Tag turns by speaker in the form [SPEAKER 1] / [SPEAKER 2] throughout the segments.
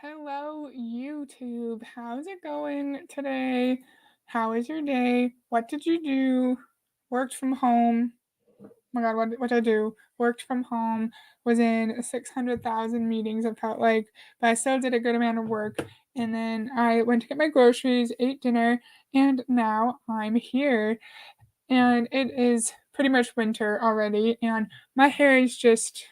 [SPEAKER 1] Hello, YouTube. How's it going today? How was your day? What did you do? Worked from home. Oh my God, what did I do? Worked from home. Was in 600,000 meetings. I felt like, but I still did a good amount of work. And then I went to get my groceries, ate dinner, and now I'm here. And it is pretty much winter already, and my hair is just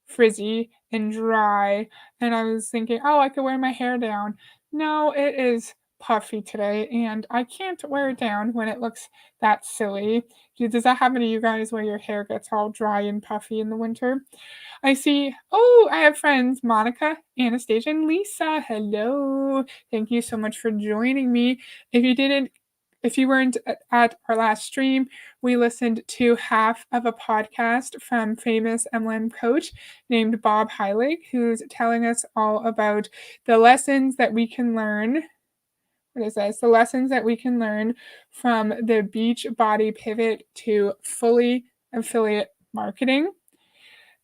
[SPEAKER 1] frizzy and dry, and I was thinking, "Oh, I could wear my hair down." No, it is puffy today, and I can't wear it down when it looks that silly. Does that happen to you guys where your hair gets all dry and puffy in the winter? I see. Oh, I have friends, Monica, Anastasia, and Lisa. Hello. Thank you so much for joining me. If you weren't at our last stream, we listened to half of a podcast from famous MLM coach named Bob Heilig, who's telling us all about the lessons that we can learn. What is this? The lessons that we can learn from the Beachbody pivot to fully affiliate marketing.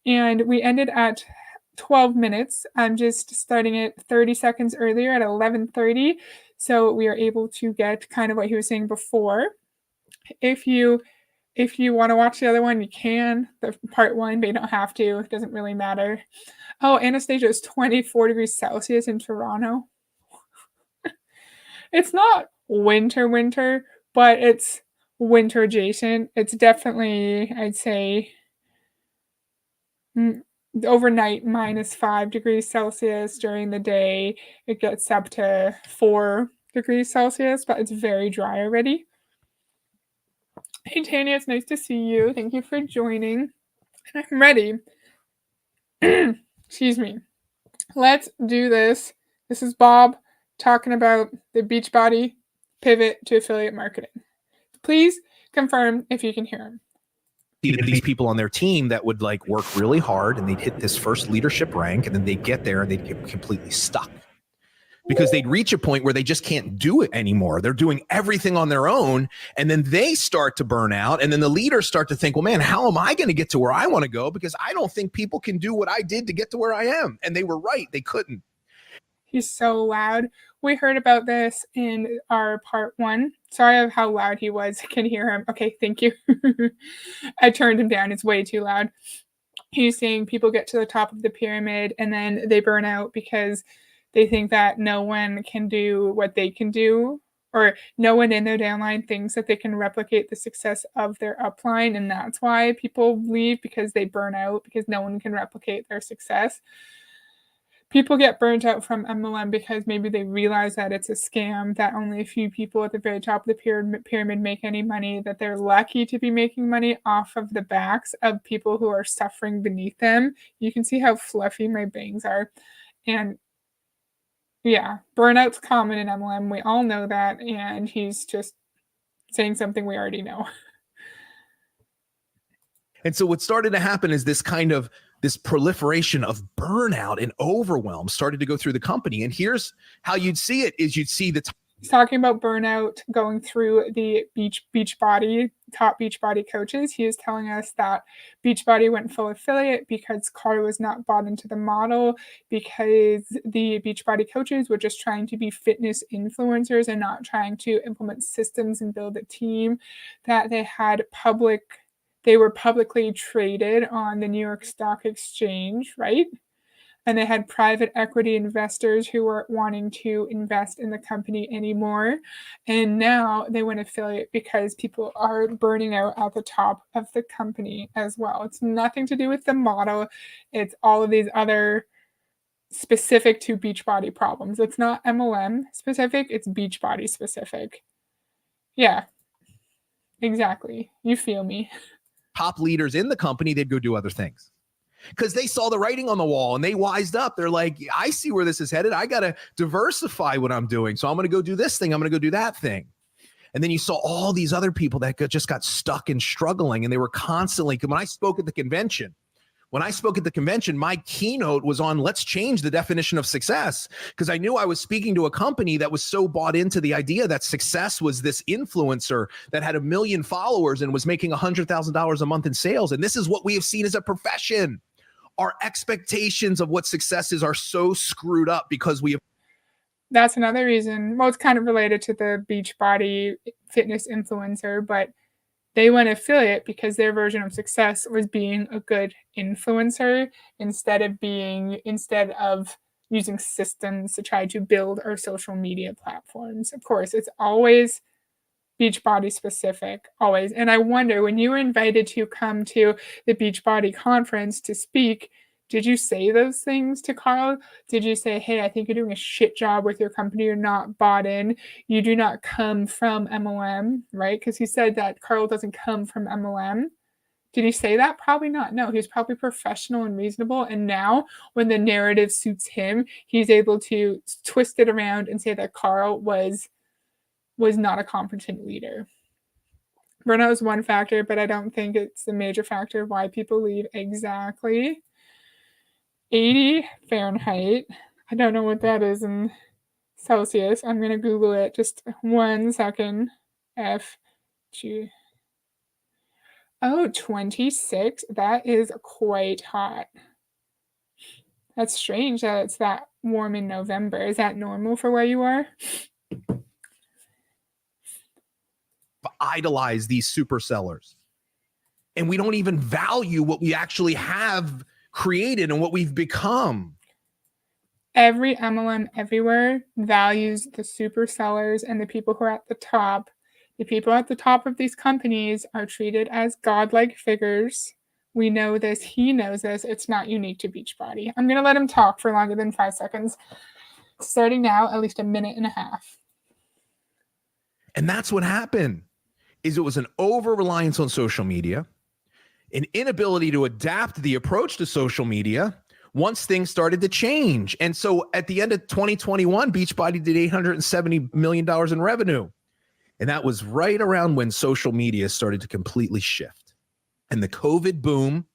[SPEAKER 1] And we ended at 12 minutes. I'm just starting it 30 seconds earlier at 11:30, so we are able to get kind of what he was saying before. If you want to watch the other one, you can. The part one, but you don't have to. It doesn't really matter. Oh, Anastasia is 24 degrees Celsius in Toronto. It's not winter, but it's winter adjacent. It's definitely, I'd say, overnight -5 degrees Celsius. During the day, it gets up to 4 degrees Celsius, but it's very dry already. Hey, Tanya, it's nice to see you. Thank you for joining. And I'm ready. Excuse me. Let's do this. This is Bob talking about the Beachbody pivot to affiliate marketing. Please confirm if you can hear him.
[SPEAKER 2] These people on their team that would like work really hard and they'd hit this first leadership rank and then they'd get there and they'd get completely stuck because they'd reach a point where they just can't do it anymore. They're doing everything on their own, and then they start to burn out, and then the leaders start to think, well, man, how am I going to get to where I want to go? Because I don't think people can do what I did to get to where I am. And they were right. They couldn't.
[SPEAKER 1] He's so loud. We heard about this in our part one. Sorry of how loud he was. I can hear him. Okay, thank you. I turned him down. It's way too loud. He's saying people get to the top of the pyramid and then they burn out because they think that no one can do what they can do, or no one in their downline thinks that they can replicate the success of their upline. And that's why people leave, because they burn out, because no one can replicate their success. People get burnt out from MLM because maybe they realize that it's a scam, that only a few people at the very top of the pyramid make any money, that they're lucky to be making money off of the backs of people who are suffering beneath them. You can see how fluffy my bangs are. And yeah, burnout's common in MLM. We all know that. And he's just saying something we already know.
[SPEAKER 2] And so what started to happen is this proliferation of burnout and overwhelm started to go through the company. And here's how you'd see it: is you'd see
[SPEAKER 1] He's talking about burnout going through the Beachbody, top Beachbody coaches. He is telling us that Beachbody went full affiliate because Carter was not bought into the model, because the Beachbody coaches were just trying to be fitness influencers and not trying to implement systems and build a team, that they were publicly traded on the New York Stock Exchange, right? And they had private equity investors who weren't wanting to invest in the company anymore. And now they went affiliate because people are burning out at the top of the company as well. It's nothing to do with the model. It's all of these other specific to Beachbody problems. It's not MLM specific, it's Beachbody specific. Yeah, exactly. You feel me.
[SPEAKER 2] top leaders in the company, they'd go do other things because they saw the writing on the wall and they wised up. They're like, I see where this is headed. I got to diversify what I'm doing. So I'm going to go do this thing. I'm going to go do that thing. And then you saw all these other people that just got stuck and struggling. And they were constantly, when I spoke at the convention, my keynote was on, let's change the definition of success, because I knew I was speaking to a company that was so bought into the idea that success was this influencer that had 1 million followers and was making $100,000 a month in sales. And this is what we have seen as a profession. our expectations of what success is are so screwed up because we have.
[SPEAKER 1] That's another reason. Well, it's kind of related to the Beachbody fitness influencer, but they went affiliate because their version of success was being a good influencer instead of using systems to try to build our social media platforms. Of course, it's always Beachbody specific, always. And I wonder, when you were invited to come to the Beachbody conference to speak, did you say those things to Carl? Did you say, hey, I think you're doing a shit job with your company, you're not bought in, you do not come from MLM, right? Because he said that Carl doesn't come from MLM. Did he say that? Probably not. No, he was probably professional and reasonable. And now, when the narrative suits him, he's able to twist it around and say that Carl was not a competent leader. Burnout is one factor, but I don't think it's the major factor of why people leave. Exactly. 80 Fahrenheit. I don't know what that is in Celsius. I'm going to Google it. Just 1 second. F G. Oh, 26. That is quite hot. That's strange that it's that warm in November. Is that normal for where you are?
[SPEAKER 2] Idolize these super sellers, and we don't even value what we actually have created and what we've become.
[SPEAKER 1] Every MLM everywhere values the super sellers and the people who are at the top. The people at the top of these companies are treated as godlike figures. We know this. He knows this. It's not unique to Beachbody. I'm going to let him talk for longer than 5 seconds. Starting now, at least a minute and a half.
[SPEAKER 2] And that's what happened. Is it was an over-reliance on social media, an inability to adapt the approach to social media once things started to change. And so at the end of 2021, Beachbody did $870 million in revenue. And that was right around when social media started to completely shift. And the COVID boom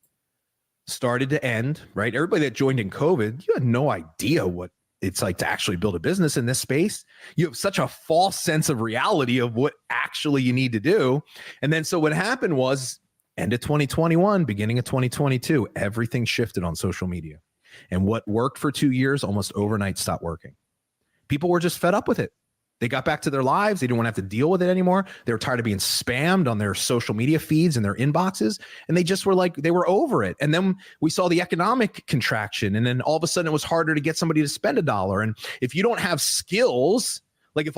[SPEAKER 2] started to end, right? Everybody that joined in COVID, you had no idea what it's like to actually build a business in this space. You have such a false sense of reality of what actually you need to do. And then so what happened was end of 2021, beginning of 2022, everything shifted on social media. And what worked for 2 years almost overnight stopped working. People were just fed up with it. They got back to their lives. They didn't want to have to deal with it anymore. They were tired of being spammed on their social media feeds and their inboxes. And they just were like, they were over it. And then we saw the economic contraction. And then all of a sudden it was harder to get somebody to spend $1. And if you don't have skills, like if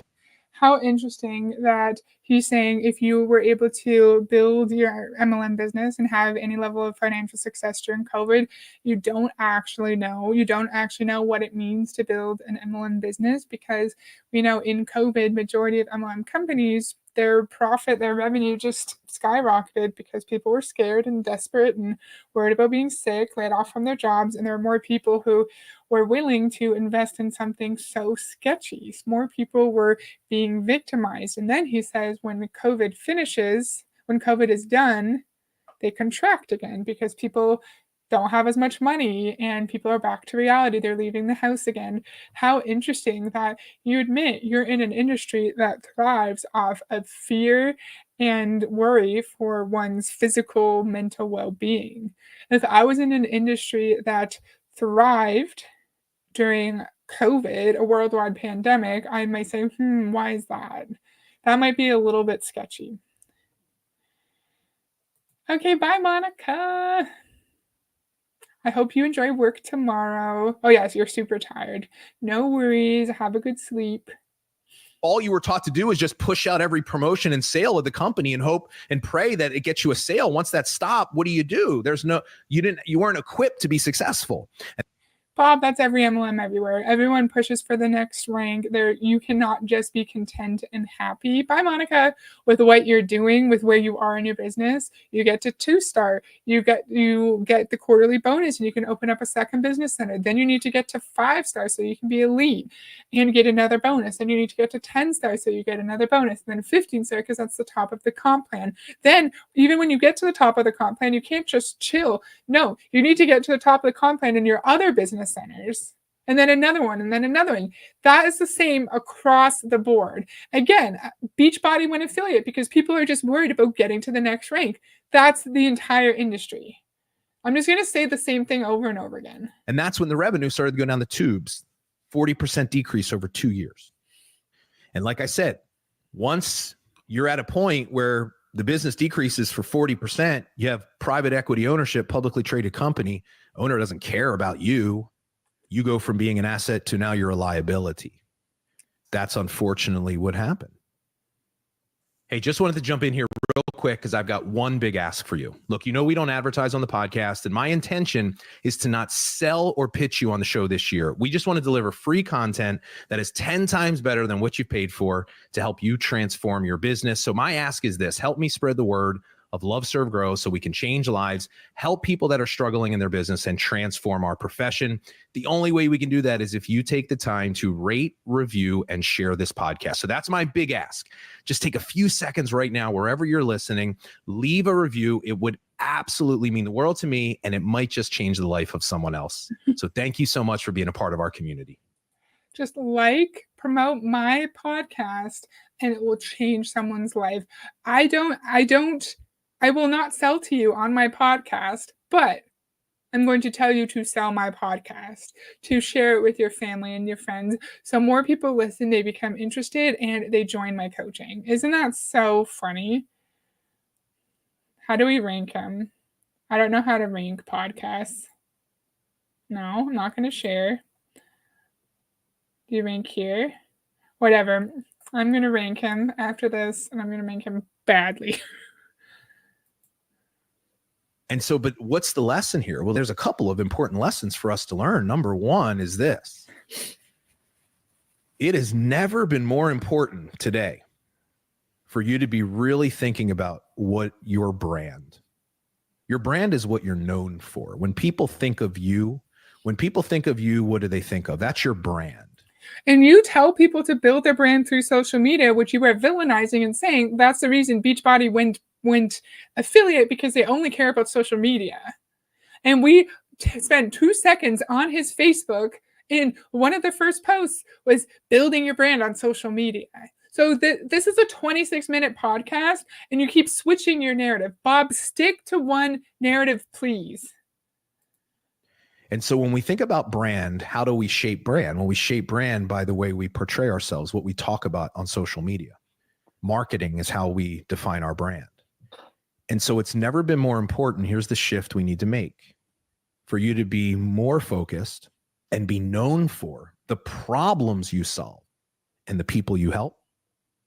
[SPEAKER 1] how interesting that he's saying if you were able to build your MLM business and have any level of financial success during COVID, you don't actually know. You don't actually know what it means to build an MLM business, because we know in COVID, majority of MLM companies, their profit, their revenue just skyrocketed because people were scared and desperate and worried about being sick, laid off from their jobs. And there were more people who were willing to invest in something so sketchy. More people were being victimized. And then he says when COVID finishes, when COVID is done, they contract again because people don't have as much money and people are back to reality. They're leaving the house again. How interesting that you admit you're in an industry that thrives off of fear and worry for one's physical, mental well-being. If I was in an industry that thrived during COVID, a worldwide pandemic, I might say, why is that? That might be a little bit sketchy. Okay, bye, Monica. I hope you enjoy work tomorrow. Oh, yes, you're super tired. No worries. Have a good sleep.
[SPEAKER 2] All you were taught to do is just push out every promotion and sale of the company and hope and pray that it gets you a sale. Once that stopped, what do? You weren't equipped to be successful.
[SPEAKER 1] Bob, that's every MLM everywhere. Everyone pushes for the next rank. You cannot just be content and happy. Bye, Monica. With what you're doing, with where you are in your business, you get to 2-star. You get the quarterly bonus, and you can open up a second business center. Then you need to get to 5-star so you can be elite and get another bonus. Then you need to get to 10-star so you get another bonus. And then 15-star because that's the top of the comp plan. Then even when you get to the top of the comp plan, you can't just chill. No, you need to get to the top of the comp plan in your other business centers, and then another one, and then another one. That is the same across the board. Again, Beachbody went affiliate because people are just worried about getting to the next rank. That's the entire industry. I'm just going to say the same thing over and over again.
[SPEAKER 2] And that's when the revenue started to go down the tubes, 40% decrease over 2 years. And like I said, once you're at a point where the business decreases for 40%, you have private equity ownership, publicly traded company, owner doesn't care about you. You go from being an asset to now you're a liability. That's unfortunately what happened. Hey, just wanted to jump in here real quick because I've got one big ask for you. Look, we don't advertise on the podcast, and my intention is to not sell or pitch you on the show this year. We just want to deliver free content that is 10 times better than what you paid for to help you transform your business. So my ask is this: help me spread the word of Love, Serve, Grow so we can change lives, help people that are struggling in their business, and transform our profession. The only way we can do that is if you take the time to rate, review, and share this podcast. So that's my big ask. Just take a few seconds right now, wherever you're listening, leave a review. It would absolutely mean the world to me, and it might just change the life of someone else. So thank you so much for being a part of our community.
[SPEAKER 1] Just promote my podcast, and it will change someone's life. I will not sell to you on my podcast, but I'm going to tell you to sell my podcast, to share it with your family and your friends. So more people listen, they become interested, and they join my coaching. Isn't that so funny? How do we rank them? I don't know how to rank podcasts. No, I'm not going to share. Do you rank here? Whatever. I'm going to rank him after this, and I'm going to rank him badly.
[SPEAKER 2] And so, but what's the lesson here? Well, there's a couple of important lessons for us to learn. Number one is this: it has never been more important today for you to be really thinking about what your brand is, what you're known for. When people think of you, what do they think of? That's your brand.
[SPEAKER 1] And you tell people to build their brand through social media, which you are villainizing and saying that's the reason BODi went affiliate, because they only care about social media. And we spent 2 seconds on his Facebook, and one of the first posts was building your brand on social media. So this is a 26-minute podcast, and you keep switching your narrative. Bob, stick to one narrative, please.
[SPEAKER 2] And so when we think about brand, how do we shape brand? Well, we shape brand by the way we portray ourselves, what we talk about on social media. Marketing is how we define our brand. And so it's never been more important. Here's the shift we need to make: for you to be more focused and be known for the problems you solve and the people you help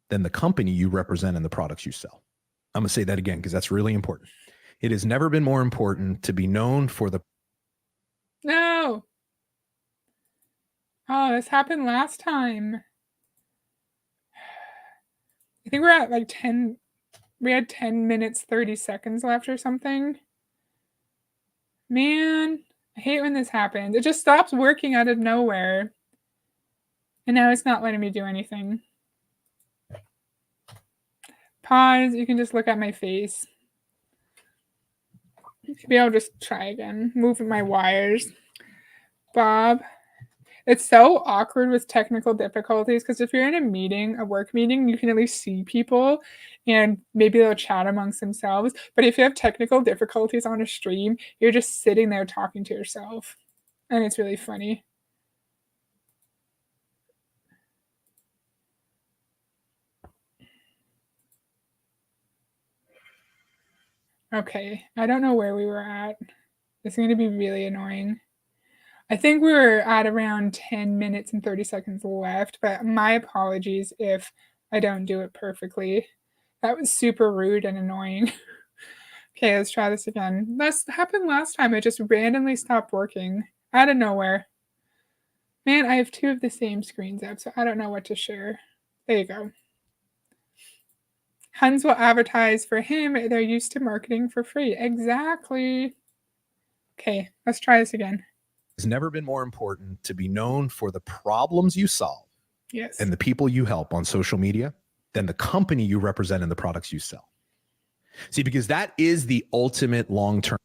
[SPEAKER 2] than the company you represent and the products you sell. I'm going to say that again because that's really important. It has never been more important to be known for the...
[SPEAKER 1] No. Oh, this happened last time. I think we're at like 10. We had 10 minutes, 30 seconds left or something. Man, I hate when this happens. It just stops working out of nowhere. And now it's not letting me do anything. Pause. You can just look at my face. Maybe I'll just try again. Moving my wires. Bob. It's so awkward with technical difficulties because if you're in a meeting, a work meeting, you can at least see people and maybe they'll chat amongst themselves. But if you have technical difficulties on a stream, you're just sitting there talking to yourself. And it's really funny. Okay, I don't know where we were at. It's going to be really annoying. I think we were at around 10 minutes and 30 seconds left, but my apologies if I don't do it perfectly. That was super rude and annoying. Okay, let's try this again. This happened last time. It just randomly stopped working out of nowhere. Man, I have 2 of the same screens up, so I don't know what to share. There you go. Huns will advertise for him. They're used to marketing for free. Exactly. Okay, let's try this again.
[SPEAKER 2] It's never been more important to be known for the problems you solve,
[SPEAKER 1] yes,
[SPEAKER 2] and the people you help on social media than the company you represent and the products you sell. See, because that is the ultimate long-term.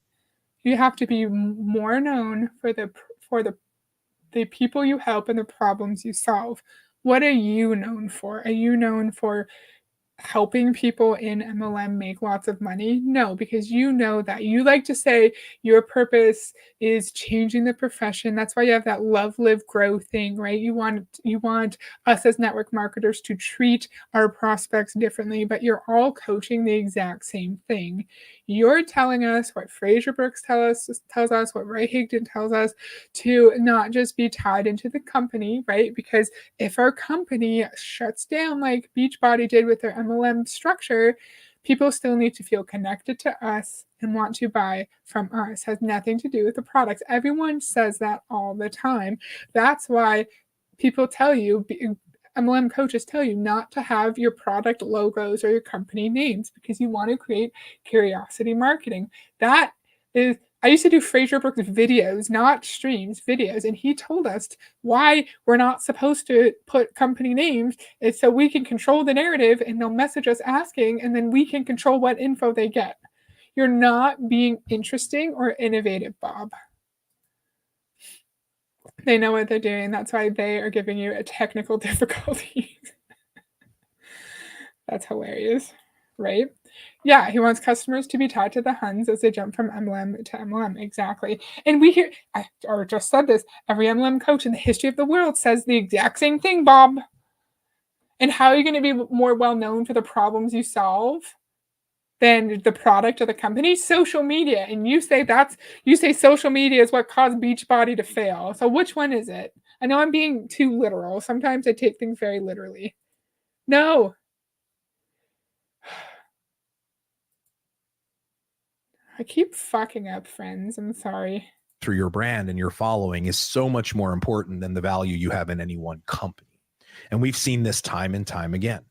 [SPEAKER 1] You have to be more known for the people you help and the problems you solve. What are you known for? Are you known for helping people in MLM make lots of money? No, because you know that. You like to say your purpose is changing the profession. That's why you have that love, live, grow thing, right? You want us as network marketers to treat our prospects differently, but you're all coaching the exact same thing. You're telling us what Fraser Brooks tells us, what Ray Higdon tells us, to not just be tied into the company, right? Because if our company shuts down like Beachbody did with their MLM structure, people still need to feel connected to us and want to buy from us. Has nothing to do with the products. Everyone says that all the time. That's why people tell you, MLM coaches tell you not to have your product logos or your company names because you want to create curiosity marketing. That is, I used to do Fraser Brooks videos, not streams, videos, and he told us why we're not supposed to put company names. It's so we can control the narrative and they'll message us asking, and then we can control what info they get. You're not being interesting or innovative, Bob. They know what they're doing. That's why they are giving you a technical difficulty. That's hilarious, right? Yeah, he wants customers to be tied to the Huns as they jump from MLM to MLM. Exactly. And we hear, I just said this, every MLM coach in the history of the world says the exact same thing, Bob. And how are you going to be more well known for the problems you solve than the product or the company? Social media. And you say social media is what caused Beachbody to fail. So which one is it? I know I'm being too literal. Sometimes I take things very literally. No. I keep fucking up, friends. I'm sorry.
[SPEAKER 2] Through your brand and your following is so much more important than the value you have in any one company. And we've seen this time and time again.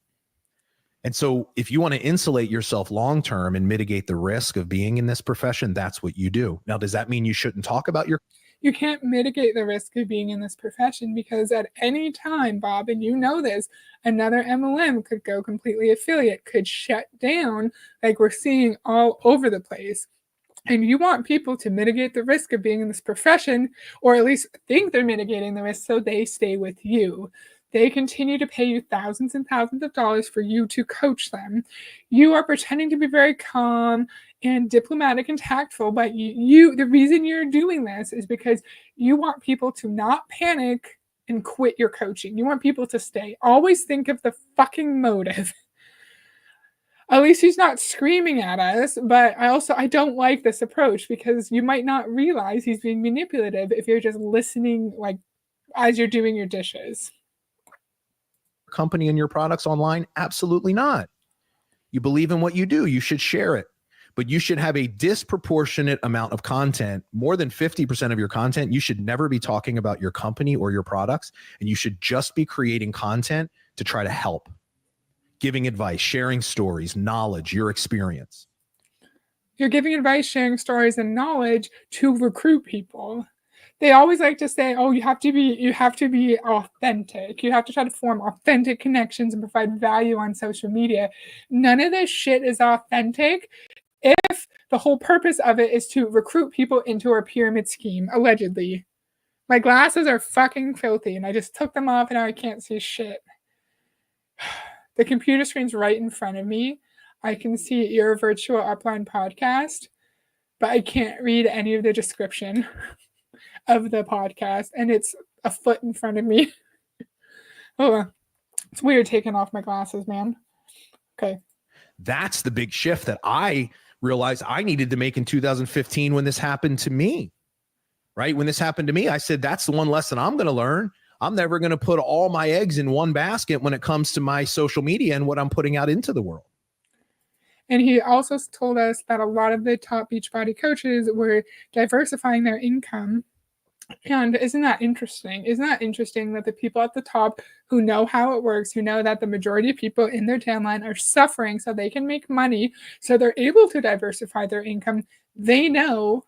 [SPEAKER 2] And so if you want to insulate yourself long-term and mitigate the risk of being in this profession, that's what you do. Now, does that mean you shouldn't talk about your...
[SPEAKER 1] You can't mitigate the risk of being in this profession because at any time, Bob, and you know this, another MLM could go completely affiliate, could shut down, like we're seeing all over the place. And you want people to mitigate the risk of being in this profession, or at least think they're mitigating the risk so they stay with you. They continue to pay you thousands and thousands of dollars for you to coach them. You are pretending to be very calm and diplomatic and tactful, but the reason you're doing this is because you want people to not panic and quit your coaching. You want people to stay. Always think of the fucking motive. At least he's not screaming at us, but I don't like this approach because you might not realize he's being manipulative if you're just listening, like as you're doing your dishes.
[SPEAKER 2] Company and your products online? Absolutely not. You believe in what you do, you should share it, but you should have a disproportionate amount of content. More than 50% of your content, you should never be talking about your company or your products, and you should just be creating content to try to help, giving advice, sharing stories, knowledge, your experience.
[SPEAKER 1] You're giving advice, sharing stories and knowledge to recruit people. They always like to say, oh, you have to be authentic. You have to try to form authentic connections and provide value on social media. None of this shit is authentic if the whole purpose of it is to recruit people into our pyramid scheme, allegedly. My glasses are fucking filthy and I just took them off and now I can't see shit. The computer screen's right in front of me. I can see your virtual upline podcast, but I can't read any of the description of the podcast, and it's a foot in front of me. Oh, it's weird taking off my glasses, man. Okay.
[SPEAKER 2] That's the big shift that I realized I needed to make in 2015 when this happened to me, right? When this happened to me, I said, that's the one lesson I'm going to learn. I'm never going to put all my eggs in one basket when it comes to my social media and what I'm putting out into the world.
[SPEAKER 1] And he also told us that a lot of the top Beachbody coaches were diversifying their income. And isn't that interesting? Isn't that interesting that the people at the top who know how it works, who know that the majority of people in their downline are suffering so they can make money, so they're able to diversify their income, they know,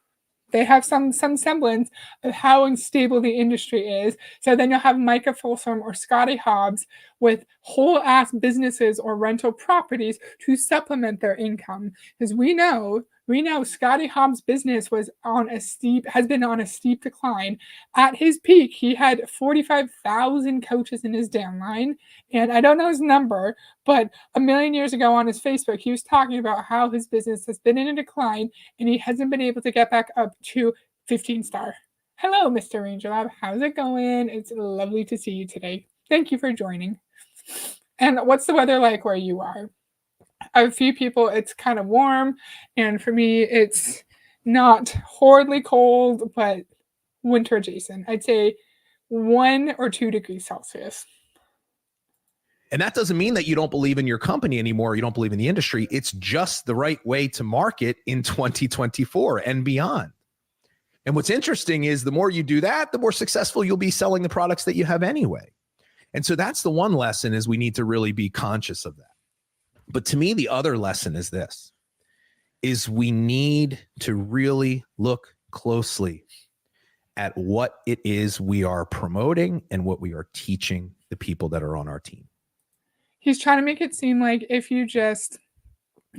[SPEAKER 1] they have some semblance of how unstable the industry is. So then you'll have Micah Folsom or Scotty Hobbs with whole ass businesses or rental properties to supplement their income. Because we know We know Scotty Hobbs' business has been on a steep decline. At his peak, he had 45,000 coaches in his downline. And I don't know his number, but a million years ago on his Facebook, he was talking about how his business has been in a decline and he hasn't been able to get back up to 15 star. Hello, Mr. Ranger Lab. How's it going? It's lovely to see you today. Thank you for joining. And what's the weather like where you are? A few people, it's kind of warm, and for me, it's not horribly cold, but winter adjacent. I'd say 1 or 2 degrees Celsius.
[SPEAKER 2] And that doesn't mean that you don't believe in your company anymore. You don't believe in the industry. It's just the right way to market in 2024 and beyond. And what's interesting is the more you do that, the more successful you'll be selling the products that you have anyway. And so that's the one lesson, is we need to really be conscious of that. But to me, the other lesson is this, is we need to really look closely at what it is we are promoting and what we are teaching the people that are on our team.
[SPEAKER 1] He's trying to make it seem like if you just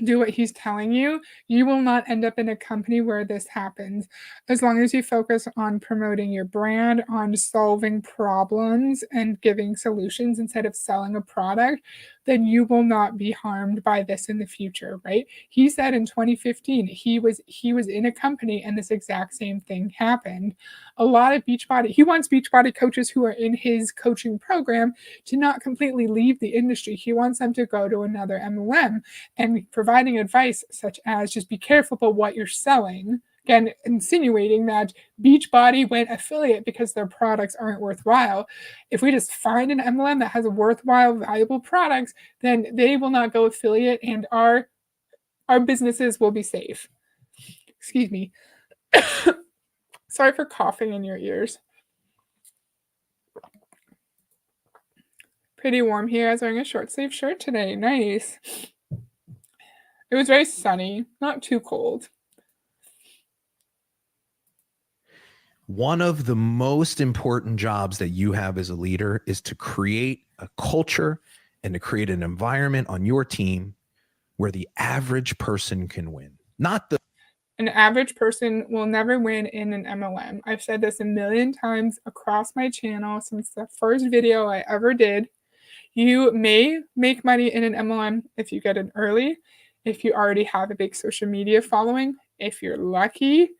[SPEAKER 1] do what he's telling you, you will not end up in a company where this happens. As long as you focus on promoting your brand, on solving problems and giving solutions instead of selling a product, then you will not be harmed by this in the future, right? He said in 2015 he was in a company and this exact same thing happened. A lot of Beachbody, he wants Beachbody coaches who are in his coaching program to not completely leave the industry. He wants them to go to another MLM and providing advice such as just be careful about what you're selling. Again, insinuating that Beachbody went affiliate because their products aren't worthwhile. If we just find an MLM that has worthwhile, valuable products, then they will not go affiliate and our businesses will be safe. Excuse me. Sorry for coughing in your ears. Pretty warm here. I was wearing a short sleeve shirt today. Nice. It was very sunny, not too cold.
[SPEAKER 2] One of the most important jobs that you have as a leader is to create a culture and to create an environment on your team where the average person can win.
[SPEAKER 1] An average person will never win in an MLM. I've said this a million times across my channel since the first video I ever did. You may make money in an MLM if you get in early, if you already have a big social media following, if you're lucky,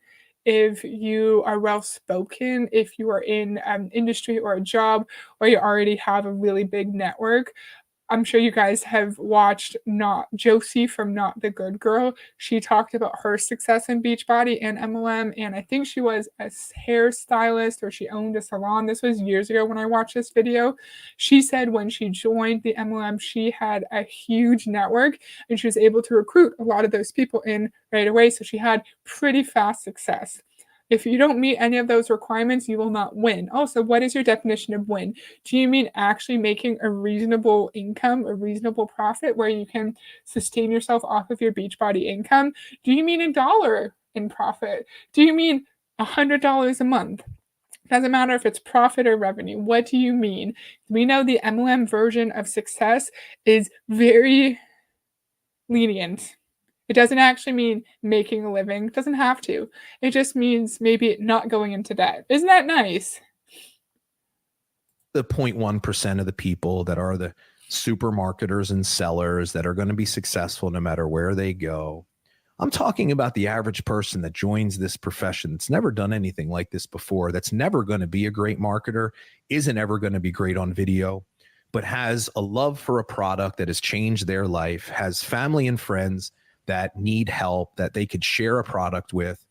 [SPEAKER 1] if you are well spoken, if you are in an industry or a job where you already have a really big network. I'm sure you guys have watched Not Josie from Not the Good Girl. She talked about her success in Beachbody and MLM, and I think she was a hairstylist or she owned a salon. This was years ago when I watched this video. She said when she joined the MLM, she had a huge network and she was able to recruit a lot of those people in right away. So she had pretty fast success. If you don't meet any of those requirements, you will not win. Also, what is your definition of win? Do you mean actually making a reasonable income, a reasonable profit where you can sustain yourself off of your Beachbody income? Do you mean $1 in profit? Do you mean $100 a month? Doesn't matter if it's profit or revenue. What do you mean? We know the MLM version of success is very lenient. It doesn't actually mean making a living. It doesn't have to. It just means maybe not going into debt. Isn't that nice?
[SPEAKER 2] The 0.1% of the people that are the super marketers and sellers that are going to be successful no matter where they go. I'm talking about the average person that joins this profession that's never done anything like this before, that's never going to be a great marketer, isn't ever going to be great on video, but has a love for a product that has changed their life, has family and friends that need help, that they could share a product with,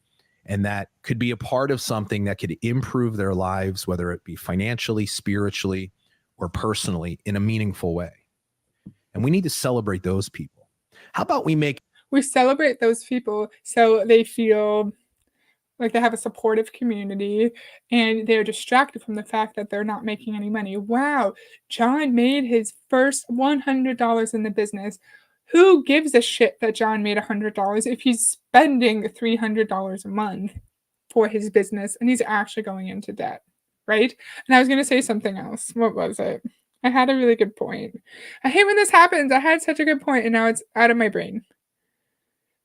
[SPEAKER 2] and that could be a part of something that could improve their lives, whether it be financially, spiritually, or personally in a meaningful way. And we need to celebrate those people. How about
[SPEAKER 1] we celebrate those people so they feel like they have a supportive community and they're distracted from the fact that they're not making any money. Wow, John made his first $100 in the business. Who gives a shit that John made $100 if he's spending $300 a month for his business and he's actually going into debt, right? And I was going to say something else. What was it? I had a really good point. I hate when this happens. I had such a good point and now it's out of my brain.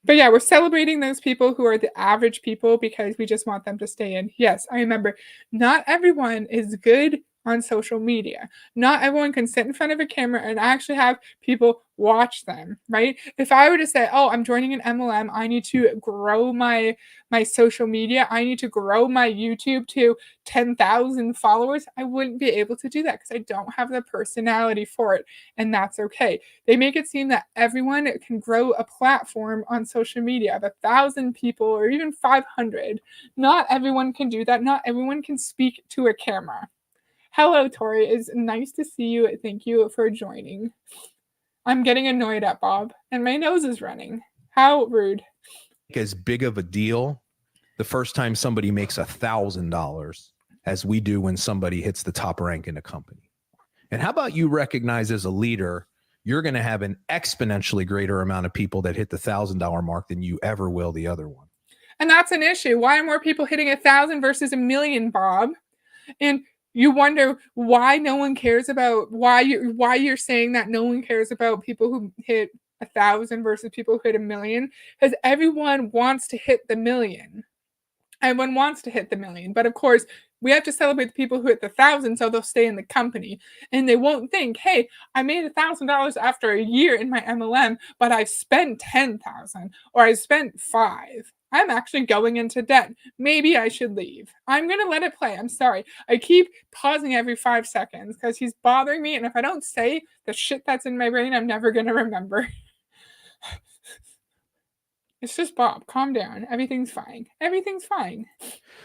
[SPEAKER 1] But yeah, we're celebrating those people who are the average people because we just want them to stay in. Yes, I remember not everyone is good on social media. Not everyone can sit in front of a camera and actually have people watch them, right? If I were to say, "Oh, I'm joining an MLM, I need to grow my social media, I need to grow my YouTube to 10,000 followers," I wouldn't be able to do that because I don't have the personality for it, and that's okay. They make it seem that everyone can grow a platform on social media of 1,000 people or even 500. Not everyone can do that. Not everyone can speak to a camera. Hello, Tori. It's nice to see you. Thank you for joining. I'm getting annoyed at Bob, and my nose is running. How rude.
[SPEAKER 2] As big of a deal the first time somebody makes $1,000 as we do when somebody hits the top rank in a company. And how about you recognize as a leader, you're going to have an exponentially greater amount of people that hit the $1,000 mark than you ever will the other one.
[SPEAKER 1] And that's an issue. Why are more people hitting 1,000 versus a million, Bob? And you wonder why no one cares about why you're saying that no one cares about people who hit 1,000 versus people who hit a million, because everyone wants to hit the million. Everyone wants to hit the million, but of course we have to celebrate the people who hit the 1,000 so they'll stay in the company, and they won't think, "Hey, I made $1,000 after a year in my MLM, but I spent 10,000 or I spent 5. I'm actually going into debt. Maybe I should leave." I'm gonna let it play. I'm sorry. I keep pausing every 5 seconds because he's bothering me, and if I don't say the shit that's in my brain, I'm never gonna remember. It's just Bob. Calm down. Everything's fine. Everything's fine.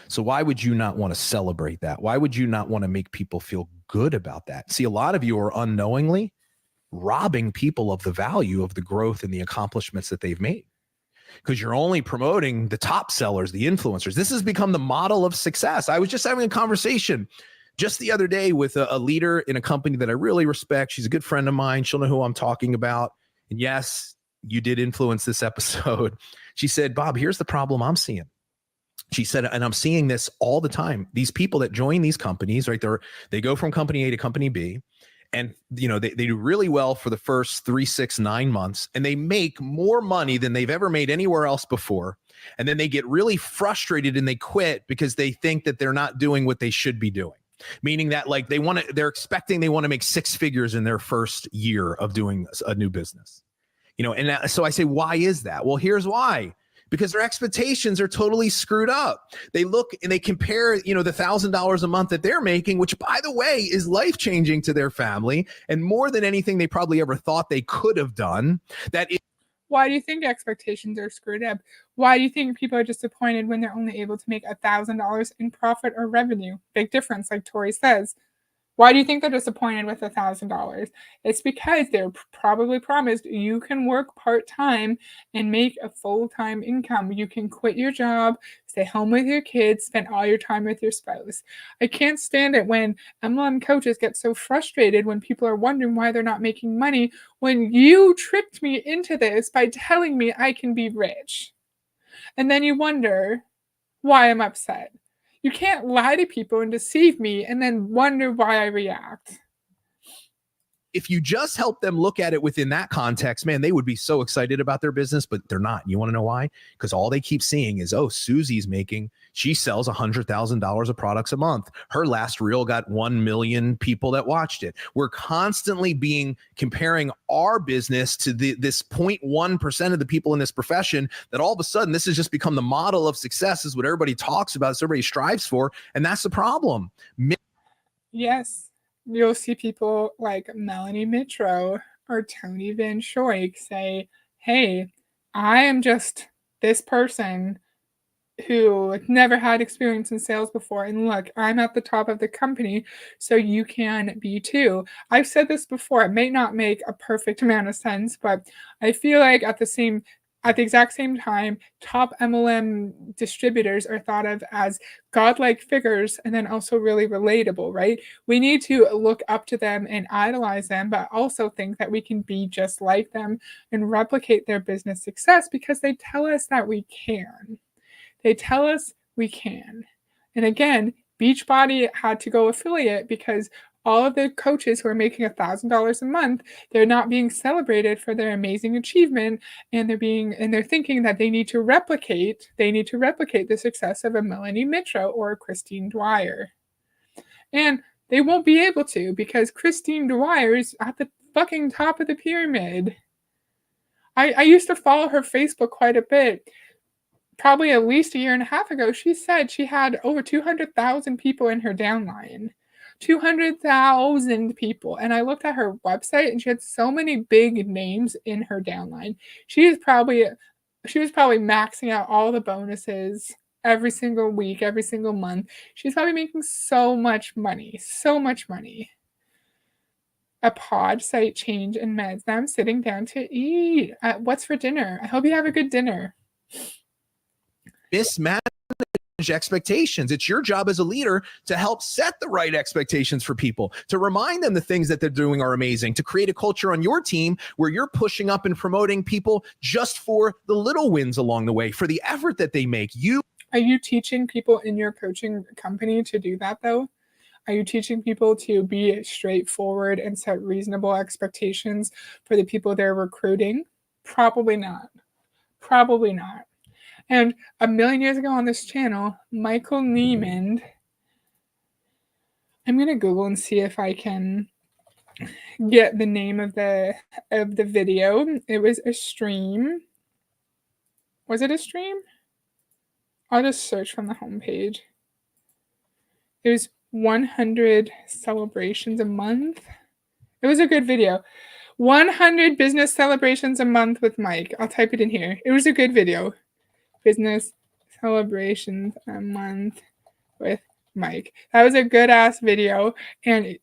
[SPEAKER 2] So why would you not want to celebrate that? Why would you not want to make people feel good about that? See, a lot of you are unknowingly robbing people of the value of the growth and the accomplishments that they've made because you're only promoting the top sellers, the influencers. This has become the model of success. I was just having a conversation just the other day with a leader in a company that I really respect. She's a good friend of mine. She'll know who I'm talking about. And yes, you did influence this episode. She said, "Bob, here's the problem I'm seeing." She said, and I'm seeing this all the time. These people that join these companies, right? They go from company A to company B, and they do really well for the first 3, 6, 9 months, and they make more money than they've ever made anywhere else before. And then they get really frustrated and they quit because they think that they're not doing what they should be doing. Meaning that like they want to make 6 figures in their first year of doing a new business. And so I say, why is that? Well, here's why. Because their expectations are totally screwed up. They look and they compare, the $1,000 a month that they're making, which by the way, is life-changing to their family. And more than anything they probably ever thought they could have done.
[SPEAKER 1] Why do you think expectations are screwed up? Why do you think people are disappointed when they're only able to make $1,000 in profit or revenue? Big difference, like Tori says. Why do you think they're disappointed with $1,000? It's because they're probably promised you can work part-time and make a full-time income. You can quit your job, stay home with your kids, spend all your time with your spouse. I can't stand it when MLM coaches get so frustrated when people are wondering why they're not making money when you tricked me into this by telling me I can be rich. And then you wonder why I'm upset. You can't lie to people and deceive me and then wonder why I react.
[SPEAKER 2] If you just help them look at it within that context, man, they would be so excited about their business, but they're not. You want to know why? Because all they keep seeing is, oh, she sells $100,000 of products a month. Her last reel got 1 million people that watched it. We're constantly comparing our business to this 0.1% of the people in this profession that all of a sudden this has just become the model of success is what everybody talks about, so everybody strives for. And that's the problem.
[SPEAKER 1] Yes. You'll see people like Melanie Mitro or Tony Van Schoik say, "Hey, I am just this person who never had experience in sales before. And look, I'm at the top of the company, so you can be too." I've said this before. It may not make a perfect amount of sense, but I feel like at the exact same time, top MLM distributors are thought of as godlike figures and then also really relatable, right? We need to look up to them and idolize them, but also think that we can be just like them and replicate their business success because they tell us that we can. They tell us we can. And again, Beachbody had to go affiliate because all of the coaches who are making $1,000 a month, they're not being celebrated for their amazing achievement, and they're thinking that they need to replicate the success of a Melanie Mitro or a Christine Dwyer. And they won't be able to because Christine Dwyer is at the fucking top of the pyramid. I used to follow her Facebook quite a bit. Probably at least a year and a half ago, she said she had over 200,000 people in her downline. 200,000 people. And I looked at her website and she had so many big names in her downline. She was probably maxing out all the bonuses every single week, every single month. She's probably making so much money, so much money. A pod site change in meds. Now I'm sitting down to eat. What's for dinner? I hope you have a good dinner.
[SPEAKER 2] Mismanage expectations. It's your job as a leader to help set the right expectations for people, to remind them the things that they're doing are amazing, to create a culture on your team where you're pushing up and promoting people just for the little wins along the way, for the effort that they make.
[SPEAKER 1] Are you teaching people in your coaching company to do that though? Are you teaching people to be straightforward and set reasonable expectations for the people they're recruiting? Probably not. Probably not. And a million years ago on this channel, Michael Neiman, I'm going to Google and see if I can get the name of the video. It was a stream. Was it a stream? I'll just search from the homepage. It was 100 celebrations a month. It was a good video. 100 business celebrations a month with Mike. I'll type it in here. It was a good video. Business celebrations a month with Mike. That was a good ass video. And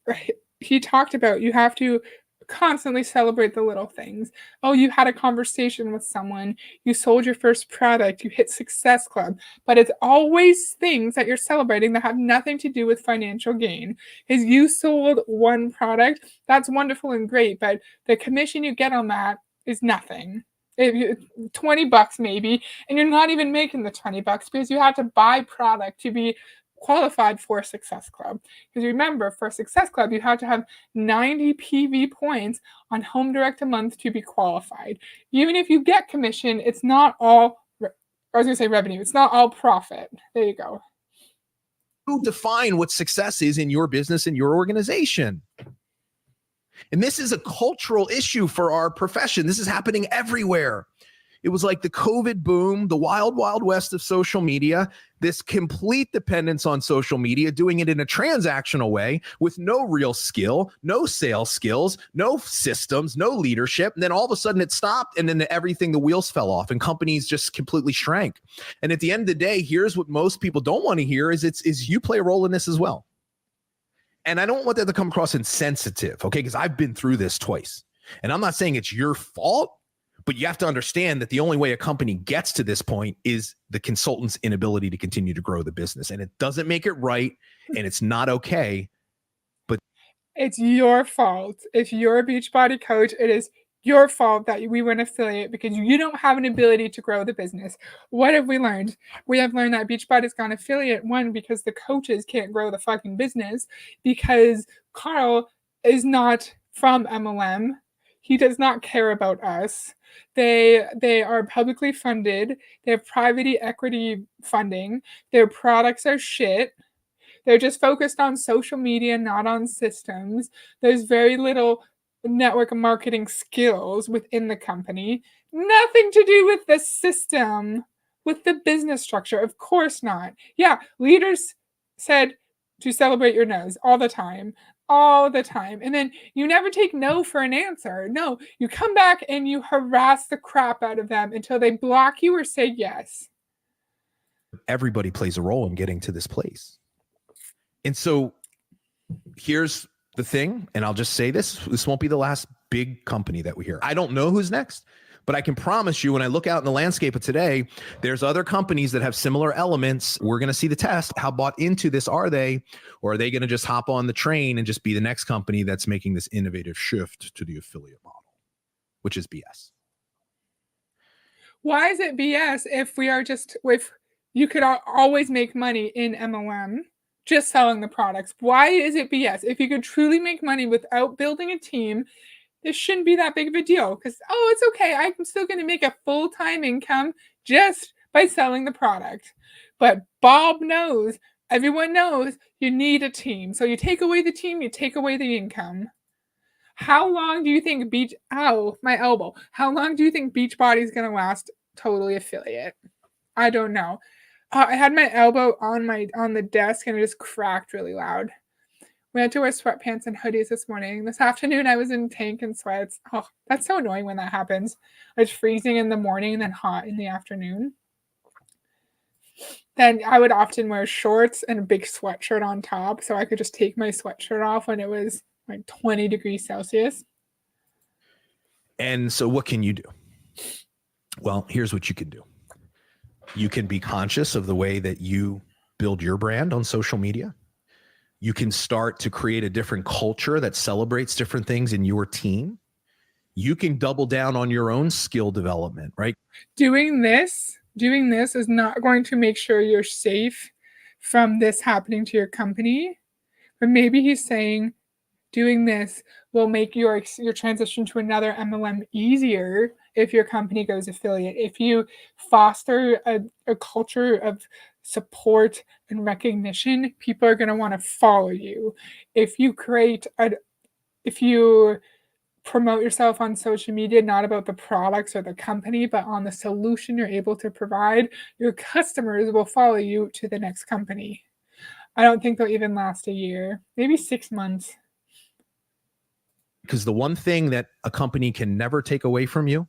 [SPEAKER 1] he talked about you have to constantly celebrate the little things. Oh, you had a conversation with someone, you sold your first product, you hit Success Club, but it's always things that you're celebrating that have nothing to do with financial gain. Because you sold one product, that's wonderful and great, but the commission you get on that is nothing. $20 maybe, and you're not even making the $20 because you had to buy product to be qualified for Success Club. Because remember, for Success Club, you had to have 90 PV points on Home Direct a month to be qualified. Even if you get commission, it's not all, I was going to say revenue, it's not all profit. There you go.
[SPEAKER 2] You define what success is in your business and your organization. And this is a cultural issue for our profession. This is happening everywhere. It was like the COVID boom, the wild, wild west of social media, this complete dependence on social media, doing it in a transactional way with no real skill, no sales skills, no systems, no leadership. And then all of a sudden it stopped, and then the wheels fell off and companies just completely shrank. And at the end of the day, here's what most people don't want to hear is you play a role in this as well. And I don't want that to come across insensitive, okay? Because I've been through this twice. And I'm not saying it's your fault, but you have to understand that the only way a company gets to this point is the consultant's inability to continue to grow the business. And it doesn't make it right, and it's not okay. But
[SPEAKER 1] it's your fault. If you're a Beachbody coach, it is your fault that we went affiliate because you don't have an ability to grow the business. What have we learned? We have learned that Beachbody's gone affiliate, one, because the coaches can't grow the fucking business, because Carl is not from MLM. He does not care about us. They are publicly funded. They have private equity funding. Their products are shit. They're just focused on social media, not on systems. There's very little network marketing skills within the company. Nothing to do with the system, with the business structure. Of course not. Yeah, leaders said to celebrate your nose all the time. All the time. And then you never take no for an answer. No, you come back and you harass the crap out of them until they block you or say yes.
[SPEAKER 2] Everybody plays a role in getting to this place. And so here's the thing, and I'll just say this won't be the last big company that we hear. I don't know who's next, but I can promise you when I look out in the landscape of today, there's other companies that have similar elements. We're going to see the test. How bought into this are they? Or are they going to just hop on the train and just be the next company that's making this innovative shift to the affiliate model, which is BS?
[SPEAKER 1] Why is it BS if you could always make money in MLM just selling the products. Why is it BS? If you could truly make money without building a team, this shouldn't be that big of a deal because, oh, it's okay. I'm still going to make a full-time income just by selling the product. But Bob knows, everyone knows you need a team. So you take away the team, you take away the income. How long do you think my elbow. How long do you think Beachbody is going to last totally affiliate? I don't know. I had my elbow on the desk and it just cracked really loud. We had to wear sweatpants and hoodies this morning. This afternoon, I was in tank and sweats. Oh, that's so annoying when that happens. It's freezing in the morning and then hot in the afternoon. Then I would often wear shorts and a big sweatshirt on top, so I could just take my sweatshirt off when it was like 20 degrees Celsius.
[SPEAKER 2] And so what can you do? Well, here's what you can do. You can be conscious of the way that you build your brand on social media. You can start to create a different culture that celebrates different things in your team. You can double down on your own skill development, right?
[SPEAKER 1] Doing this is not going to make sure you're safe from this happening to your company. But maybe he's saying doing this will make your transition to another MLM easier if your company goes affiliate. If you foster a culture of support and recognition, people are going to want to follow you. If you promote yourself on social media, not about the products or the company, but on the solution you're able to provide, your customers will follow you to the next company. I don't think they'll even last a year, maybe 6 months.
[SPEAKER 2] Because the one thing that a company can never take away from you,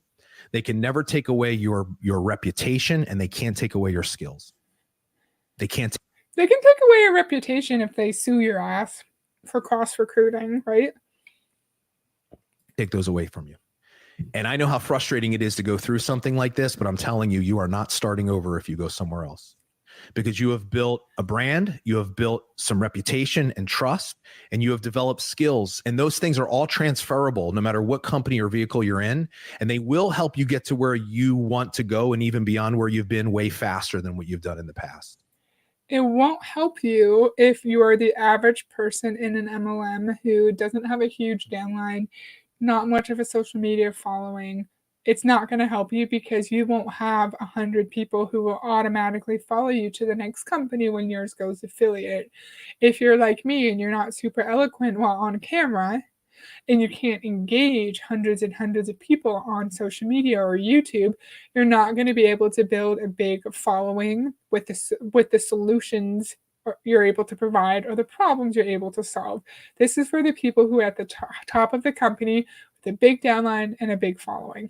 [SPEAKER 2] they can never take away your reputation, and they can't take away your skills. They can
[SPEAKER 1] take away your reputation if they sue your ass for cross recruiting, right?
[SPEAKER 2] Take those away from you. And I know how frustrating it is to go through something like this, but I'm telling you, you are not starting over if you go somewhere else, because you have built a brand, you have built some reputation and trust, and you have developed skills. And those things are all transferable no matter what company or vehicle you're in. And they will help you get to where you want to go and even beyond where you've been way faster than what you've done in the past.
[SPEAKER 1] It won't help you if you are the average person in an MLM who doesn't have a huge downline, not much of a social media following. It's not going to help you because you won't have 100 people who will automatically follow you to the next company when yours goes affiliate. If you're like me and you're not super eloquent while on camera, and you can't engage hundreds and hundreds of people on social media or YouTube, you're not going to be able to build a big following with the solutions you're able to provide or the problems you're able to solve. This is for the people who are at the top of the company with a big downline and a big following.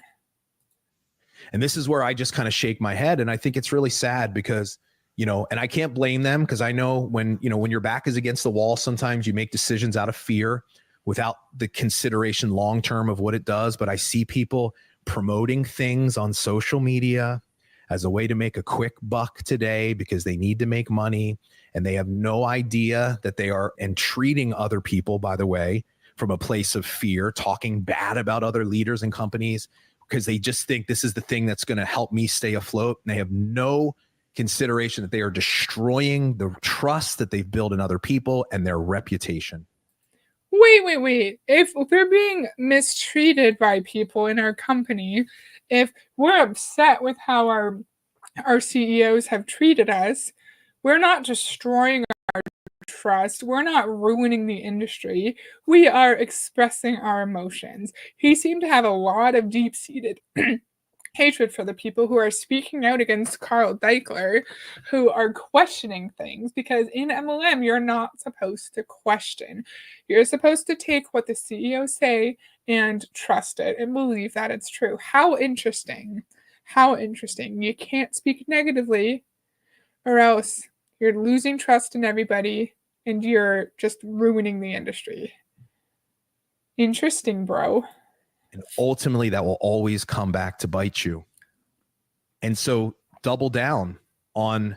[SPEAKER 2] And this is where I just kind of shake my head. And I think it's really sad because, and I can't blame them, because I know when your back is against the wall, sometimes you make decisions out of fear without the consideration long-term of what it does. But I see people promoting things on social media as a way to make a quick buck today because they need to make money, and they have no idea that they are entreating other people, by the way, from a place of fear, talking bad about other leaders and companies because they just think this is the thing that's going to help me stay afloat. And they have no consideration that they are destroying the trust that they've built in other people and their reputation.
[SPEAKER 1] Wait. If we're being mistreated by people in our company, if we're upset with how our CEOs have treated us, we're not destroying our trust. We're not ruining the industry. We are expressing our emotions. He seemed to have a lot of deep-seated hatred for the people who are speaking out against Carl Deichler, who are questioning things, because in MLM, you're not supposed to question. You're supposed to take what the CEO say and trust it and believe that it's true. How interesting. How interesting. You can't speak negatively or else you're losing trust in everybody and you're just ruining the industry. Interesting, bro.
[SPEAKER 2] And ultimately, that will always come back to bite you. And so double down on.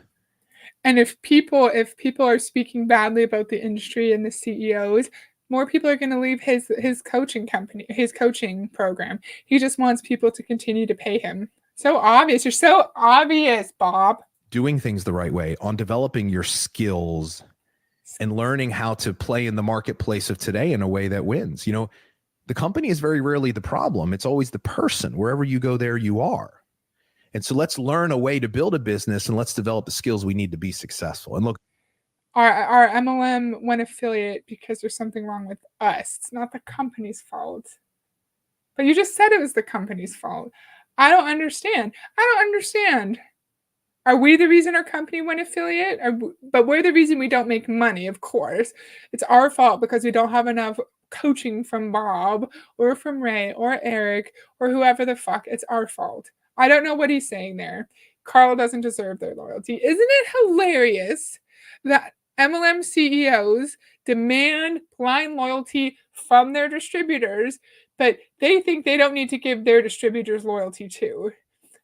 [SPEAKER 1] And if people are speaking badly about the industry and the CEOs, more people are going to leave his coaching company, his coaching program. He just wants people to continue to pay him. So obvious. You're so obvious, Bob.
[SPEAKER 2] Doing things the right way, on developing your skills and learning how to play in the marketplace of today in a way that wins. The company is very rarely the problem. It's always the person. Wherever you go, there you are. And so let's learn a way to build a business, and let's develop the skills we need to be successful. And look,
[SPEAKER 1] our MLM went affiliate because there's something wrong with us. It's not the company's fault. But you just said it was the company's fault. I don't understand. Are we the reason our company went affiliate? But we're the reason we don't make money, of course. It's our fault because we don't have enough coaching from Bob or from Ray or Eric or whoever the fuck. It's our fault. I don't know what he's saying there. Carl doesn't deserve their loyalty. Isn't it hilarious that MLM CEOs demand blind loyalty from their distributors, but they think they don't need to give their distributors loyalty too?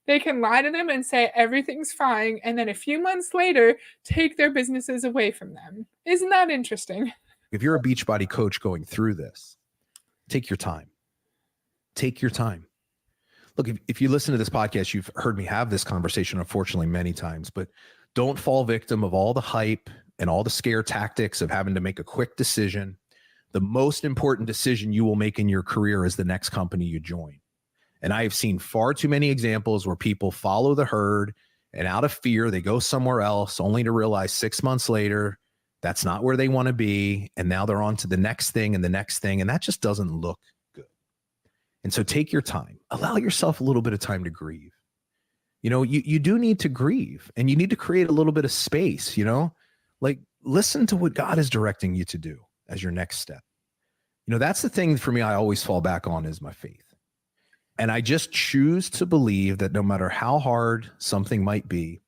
[SPEAKER 1] They can lie to them and say everything's fine, and then a few months later, take their businesses away from them. Isn't that interesting?
[SPEAKER 2] if you're a Beachbody coach going through this, take your time. Take your time. Look, if you listen to this podcast, you've heard me have this conversation, unfortunately, many times, but don't fall victim of all the hype and all the scare tactics of having to make a quick decision. The most important decision you will make in your career is the next company you join. And I have seen far too many examples where people follow the herd and out of fear, they go somewhere else only to realize 6 months later, that's not where they want to be. And now they're on to the next thing and the next thing. And that just doesn't look good. And so take your time, allow yourself a little bit of time to grieve. You do need to grieve, and you need to create a little bit of space, like listen to what God is directing you to do as your next step. That's the thing for me I always fall back on is my faith. And I just choose to believe that no matter how hard something might be,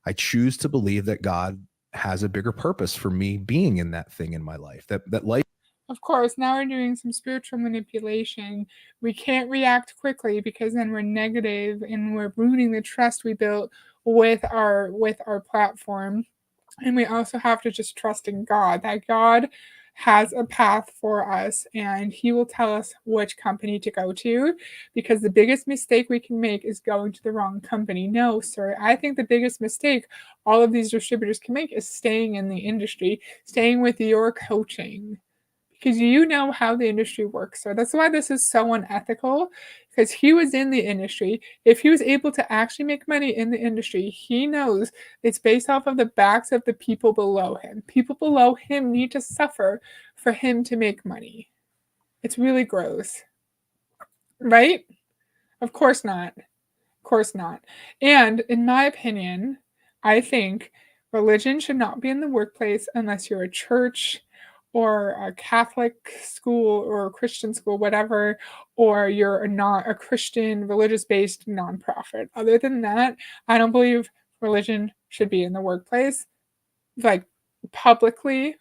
[SPEAKER 2] I choose to believe that God has a bigger purpose for me being in that thing in my life, that life.
[SPEAKER 1] Of course, now we're doing some spiritual manipulation. We can't react quickly because then we're negative and we're ruining the trust we built with our platform. And we also have to just trust in God, that God has a path for us and he will tell us which company to go to, because the biggest mistake we can make is going to the wrong company. No, sir. I think the biggest mistake all of these distributors can make is staying in the industry, staying with your coaching, because you know how the industry works. So that's why this is so unethical, because he was in the industry. If he was able to actually make money in the industry, he knows it's based off of the backs of the people below him. People below him need to suffer for him to make money. It's really gross. Right? Of course not. Of course not. And in my opinion, I think religion should not be in the workplace unless you're a church or a Catholic school or a Christian school, whatever, or you're not a Christian religious-based nonprofit. Other than that, I don't believe religion should be in the workplace, like publicly.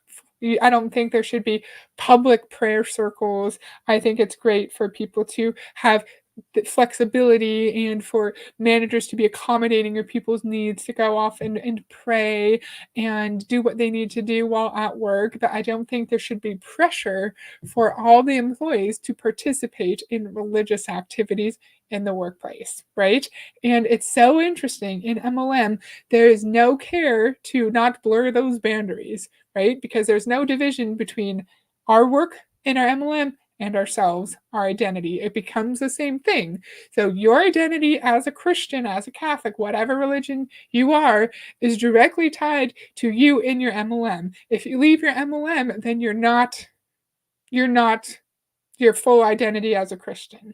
[SPEAKER 1] I don't think there should be public prayer circles. I think it's great for people to have the flexibility and for managers to be accommodating of people's needs to go off and pray and do what they need to do while at work. But I don't think there should be pressure for all the employees to participate in religious activities in the workplace, right? And it's so interesting in MLM, there is no care to not blur those boundaries, right? Because there's no division between our work in our MLM and ourselves, our identity. It becomes the same thing. So your identity as a Christian, as a Catholic, whatever religion you are, is directly tied to you in your MLM. If you leave your MLM, then you're not your full identity as a Christian.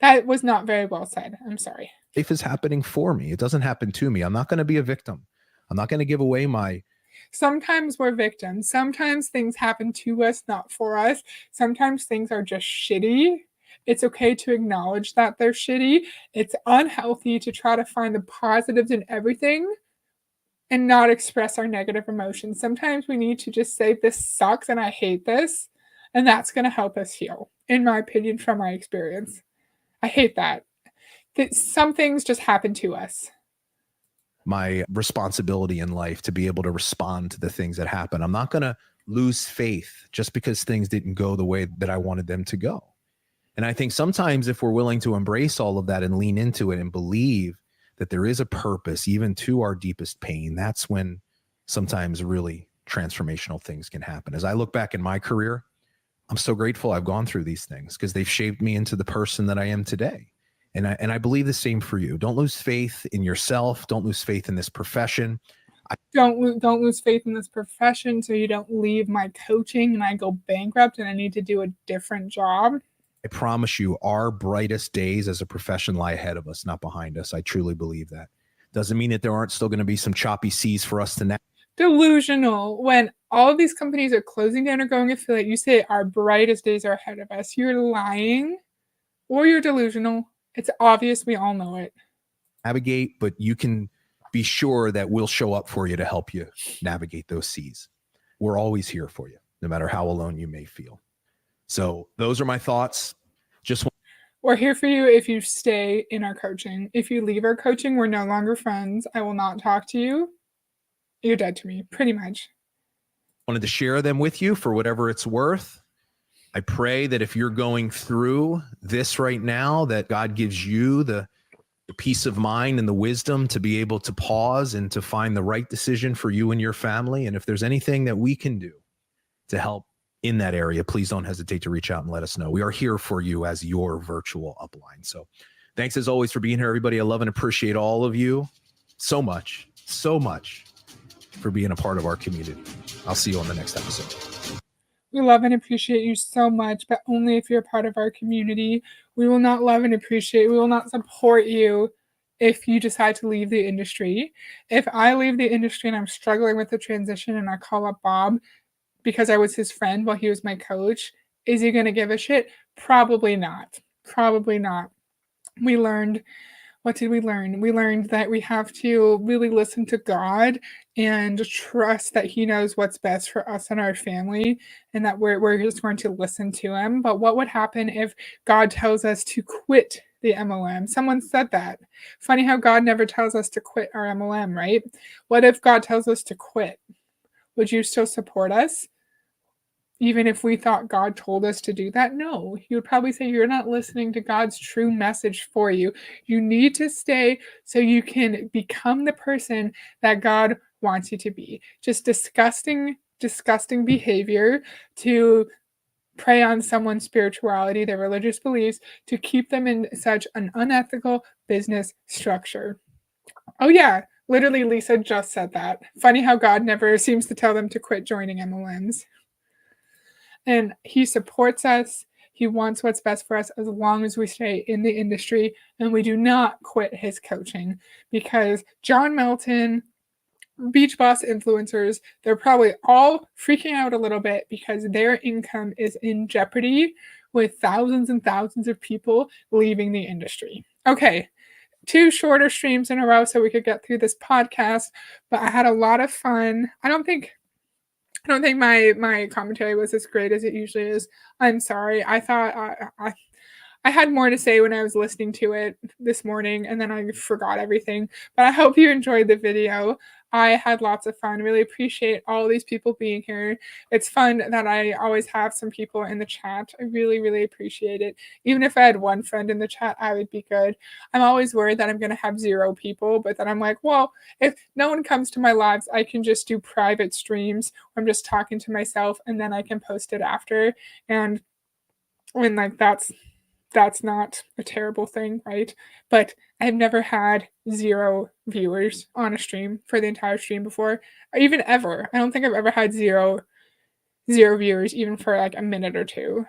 [SPEAKER 1] That was not very well said. I'm sorry.
[SPEAKER 2] Life is happening for me. It doesn't happen to me. I'm not going to be a victim. I'm not going to give away my.
[SPEAKER 1] Sometimes we're victims. Sometimes things happen to us, not for us. Sometimes things are just shitty. It's okay to acknowledge that they're shitty. It's unhealthy to try to find the positives in everything and not express our negative emotions. Sometimes we need to just say, this sucks and I hate this. And that's going to help us heal, in my opinion, from my experience. I hate that some things just happen to us.
[SPEAKER 2] My responsibility in life to be able to respond to the things that happen. I'm not going to lose faith just because things didn't go the way that I wanted them to go. And I think sometimes if we're willing to embrace all of that and lean into it and believe that there is a purpose even to our deepest pain, that's when sometimes really transformational things can happen. As I look back in my career, I'm so grateful I've gone through these things because they've shaped me into the person that I am today. And I believe the same for you. Don't lose faith in yourself. Don't lose faith in this profession.
[SPEAKER 1] Don't lose faith in this profession so you don't leave my coaching and I go bankrupt and I need to do a different job.
[SPEAKER 2] I promise you, our brightest days as a profession lie ahead of us, not behind us. I truly believe that. Doesn't mean that there aren't still going to be some choppy seas for us to navigate.
[SPEAKER 1] Delusional. When all of these companies are closing down or going affiliate, you say our brightest days are ahead of us. You're lying or you're delusional. It's obvious. We all know it.
[SPEAKER 2] Navigate, but you can be sure that we'll show up for you to help you navigate those seas. We're always here for you, no matter how alone you may feel. So those are my thoughts.
[SPEAKER 1] We're here for you if you stay in our coaching. If you leave our coaching, we're no longer friends. I will not talk to you. You're dead to me, pretty much.
[SPEAKER 2] Wanted to share them with you for whatever it's worth. I pray that if you're going through this right now, that God gives you the peace of mind and the wisdom to be able to pause and to find the right decision for you and your family. And if there's anything that we can do to help in that area, please don't hesitate to reach out and let us know. We are here for you as your virtual upline. So thanks as always for being here, everybody. I love and appreciate all of you so much for being a part of our community. I'll see you on the next episode.
[SPEAKER 1] We love and appreciate you so much, but only if you're a part of our community. We will not love and appreciate, we will not support you if you decide to leave the industry. If I leave the industry and I'm struggling with the transition and I call up Bob because I was his friend while he was my coach, is he going to give a shit? Probably not. Probably not. We learned, what did we learn? We learned that we have to really listen to God and trust that he knows what's best for us and our family, and that we're just going to listen to him. But what would happen if God tells us to quit the MLM? Someone said that. Funny how God never tells us to quit our MLM, right? What if God tells us to quit? Would you still support us? Even if we thought God told us to do that? No. He would probably say, you're not listening to God's true message for you. You need to stay so you can become the person that God wants you to be. Just disgusting behavior to prey on someone's spirituality, their religious beliefs, to keep them in such an unethical business structure. Oh, yeah. Literally, Lisa just said that. Funny how God never seems to tell them to quit joining MLMs. And he supports us. He wants what's best for us as long as we stay in the industry and we do not quit his coaching, because John Melton, Beach Boss influencers, they're probably all freaking out a little bit because their income is in jeopardy with thousands and thousands of people leaving the industry. Okay, 2 shorter streams in a row so we could get through this podcast, but I had a lot of fun. I don't think my commentary was as great as it usually is. I'm sorry. I thought I had more to say when I was listening to it this morning, and then I forgot everything. But I hope you enjoyed the video. I had lots of fun. Really appreciate all these people being here. It's fun that I always have some people in the chat. I really, really appreciate it. Even if I had one friend in the chat, I would be good. I'm always worried that I'm going to have 0 people, but then I'm like, well, if no one comes to my lives, I can just do private streams where I'm just talking to myself, and then I can post it after. And when like that's not a terrible thing, right? But I've never had 0 viewers on a stream for the entire stream before, or even ever. I don't think I've ever had zero viewers, even for like a minute or two.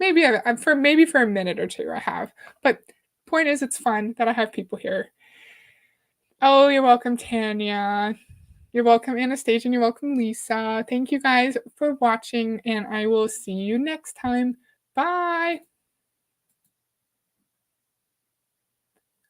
[SPEAKER 1] Maybe for a minute or two I have. But point is, it's fun that I have people here. Oh, you're welcome, Tanya. You're welcome, Anastasia, and you're welcome, Lisa. Thank you guys for watching, and I will see you next time. Bye.